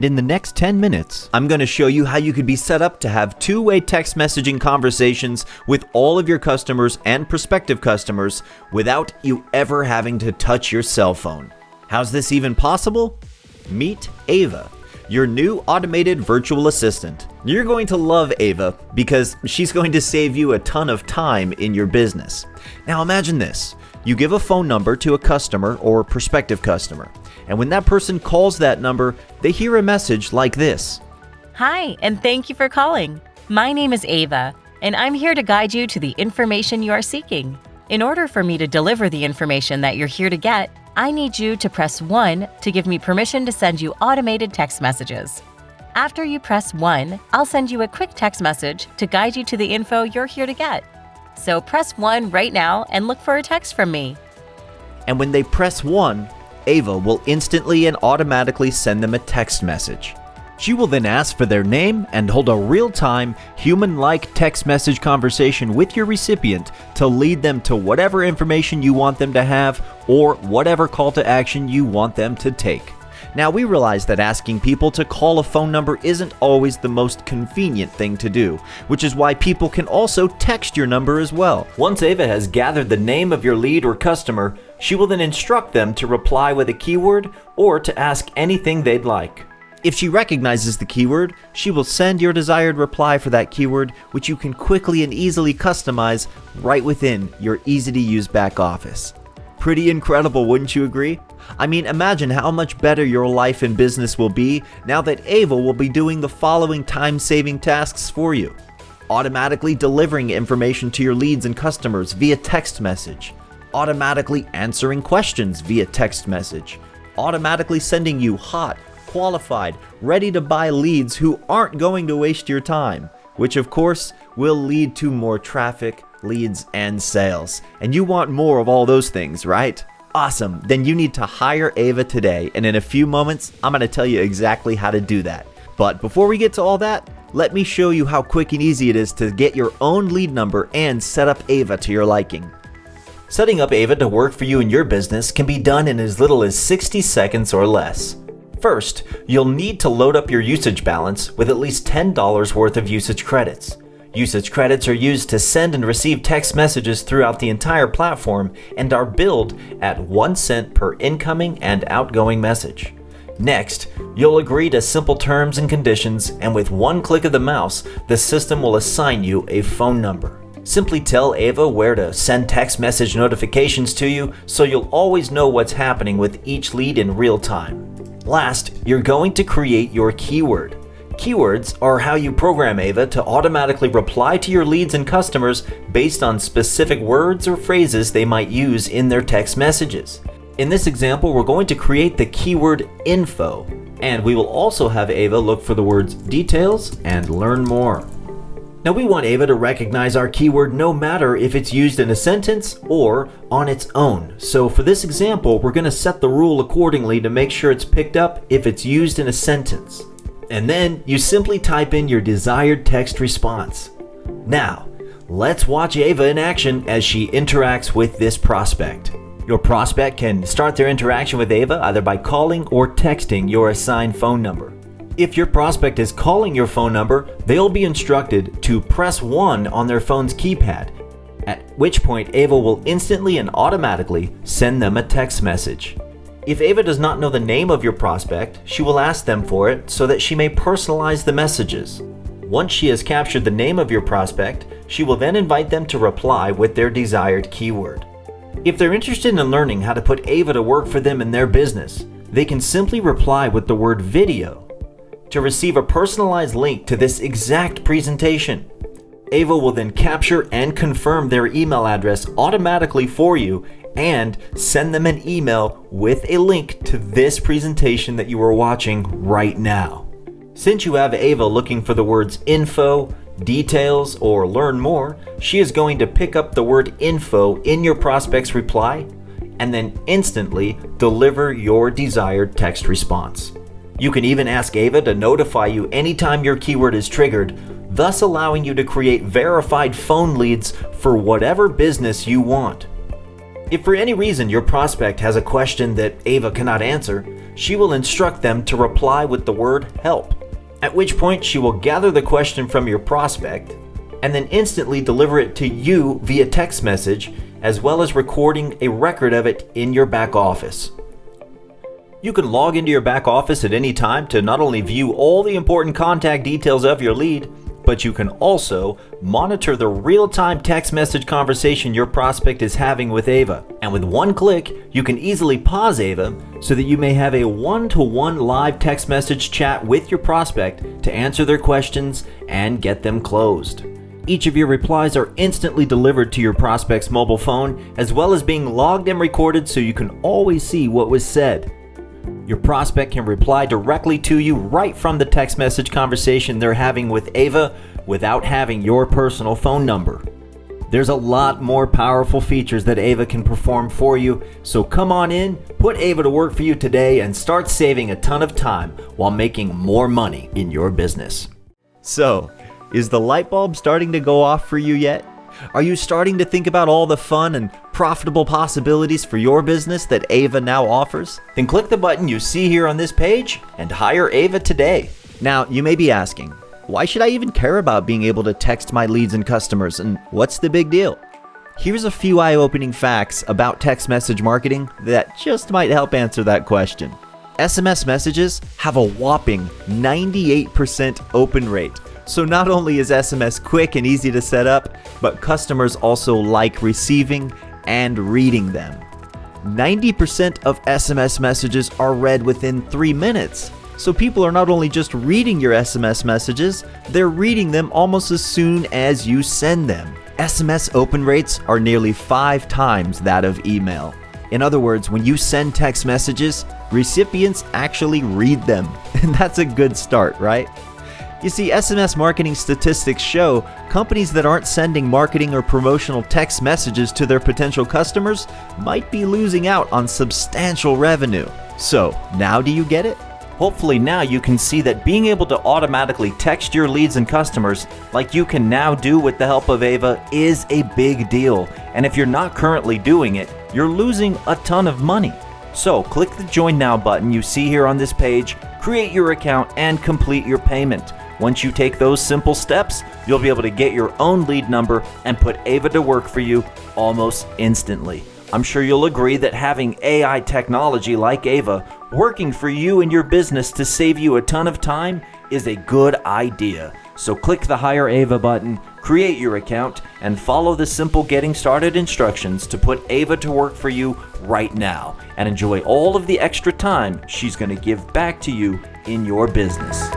In the next 10 minutes, I'm going to show you how you could be set up to have two-way text messaging conversations with all of your customers and prospective customers without you ever having to touch your cell phone. How's this even possible? Meet Ava, your new automated virtual assistant. You're going to love Ava because she's going to save you a ton of time in your business. Now imagine this. You give a phone number to a customer or prospective customer, and when that person calls that number, they hear a message like this. Hi, and thank you for calling. My name is Ava, and I'm here to guide you to the information you are seeking. In order for me to deliver the information that you're here to get, I need you to press 1 to give me permission to send you automated text messages. After you press 1, I'll send you a quick text message to guide you to the info you're here to get. So press 1 right now and look for a text from me. And when they press 1, Ava will instantly and automatically send them a text message. She will then ask for their name and hold a real-time, human-like text message conversation with your recipient to lead them to whatever information you want them to have or whatever call to action you want them to take. Now, we realize that asking people to call a phone number isn't always the most convenient thing to do, which is why people can also text your number as well. Once Ava has gathered the name of your lead or customer, she will then instruct them to reply with a keyword or to ask anything they'd like. If she recognizes the keyword, she will send your desired reply for that keyword, which you can quickly and easily customize right within your easy-to-use back office. Pretty incredible, wouldn't you agree? I mean, imagine how much better your life and business will be now that Ava will be doing the following time-saving tasks for you. Automatically delivering information to your leads and customers via text message. Automatically answering questions via text message. Automatically sending you hot, qualified, ready-to-buy leads who aren't going to waste your time, which of course will lead to more traffic, leads, and sales. And you want more of all those things, right? Awesome, then you need to hire Ava today, and in a few moments, I'm going to tell you exactly how to do that. But before we get to all that, let me show you how quick and easy it is to get your own lead number and set up Ava to your liking. Setting up Ava to work for you in your business can be done in as little as 60 seconds or less. First, you'll need to load up your usage balance with at least $10 worth of usage credits. Usage credits are used to send and receive text messages throughout the entire platform and are billed at 1 cent per incoming and outgoing message. Next, you'll agree to simple terms and conditions, and with one click of the mouse, the system will assign you a phone number. Simply tell Ava where to send text message notifications to you so you'll always know what's happening with each lead in real time. Last, you're going to create your keyword. Keywords are how you program Ava to automatically reply to your leads and customers based on specific words or phrases they might use in their text messages. In this example, we're going to create the keyword info, and we will also have Ava look for the words details and learn more. Now, we want Ava to recognize our keyword no matter if it's used in a sentence or on its own. So for this example, we're going to set the rule accordingly to make sure it's picked up if it's used in a sentence. And then you simply type in your desired text response. Now, let's watch Ava in action as she interacts with this prospect. Your prospect can start their interaction with Ava either by calling or texting your assigned phone number. If your prospect is calling your phone number, they'll be instructed to press 1 on their phone's keypad, at which point Ava will instantly and automatically send them a text message. If Ava does not know the name of your prospect, she will ask them for it so that she may personalize the messages. Once she has captured the name of your prospect, she will then invite them to reply with their desired keyword. If they're interested in learning how to put Ava to work for them in their business, they can simply reply with the word video to receive a personalized link to this exact presentation. Ava will then capture and confirm their email address automatically for you and send them an email with a link to this presentation that you are watching right now. Since you have Ava looking for the words info, details, or learn more, she is going to pick up the word info in your prospect's reply and then instantly deliver your desired text response. You can even ask Ava to notify you anytime your keyword is triggered, thus allowing you to create verified phone leads for whatever business you want. If for any reason your prospect has a question that Ava cannot answer, she will instruct them to reply with the word help, at which point she will gather the question from your prospect and then instantly deliver it to you via text message, as well as recording a record of it in your back office. You can log into your back office at any time to not only view all the important contact details of your lead, but you can also monitor the real-time text message conversation your prospect is having with Ava. And with one click, you can easily pause Ava so that you may have a one-to-one live text message chat with your prospect to answer their questions and get them closed. Each of your replies are instantly delivered to your prospect's mobile phone, as well as being logged and recorded so you can always see what was said. Your prospect can reply directly to you right from the text message conversation they're having with Ava without having your personal phone number. There's a lot more powerful features that Ava can perform for you, so come on in, put Ava to work for you today, and start saving a ton of time while making more money in your business. So, is the light bulb starting to go off for you yet? Are you starting to think about all the fun and profitable possibilities for your business that Ava now offers? Then click the button you see here on this page and hire Ava today. Now, you may be asking, why should I even care about being able to text my leads and customers, and what's the big deal? Here's a few eye-opening facts about text message marketing that just might help answer that question. SMS messages have a whopping 98% open rate. So not only is SMS quick and easy to set up, but customers also like receiving and reading them. 90% of SMS messages are read within 3 minutes. So people are not only just reading your SMS messages, they're reading them almost as soon as you send them. SMS open rates are nearly 5 times that of email. In other words, when you send text messages, recipients actually read them. And that's a good start, right? You see, SMS marketing statistics show companies that aren't sending marketing or promotional text messages to their potential customers might be losing out on substantial revenue. So, now do you get it? Hopefully now you can see that being able to automatically text your leads and customers, like you can now do with the help of Ava, is a big deal. And if you're not currently doing it, you're losing a ton of money. So, click the Join Now button you see here on this page, create your account, and complete your payment. Once you take those simple steps, you'll be able to get your own lead number and put Ava to work for you almost instantly. I'm sure you'll agree that having AI technology like Ava working for you and your business to save you a ton of time is a good idea. So click the Hire Ava button, create your account, and follow the simple getting started instructions to put Ava to work for you right now and enjoy all of the extra time she's going to give back to you in your business.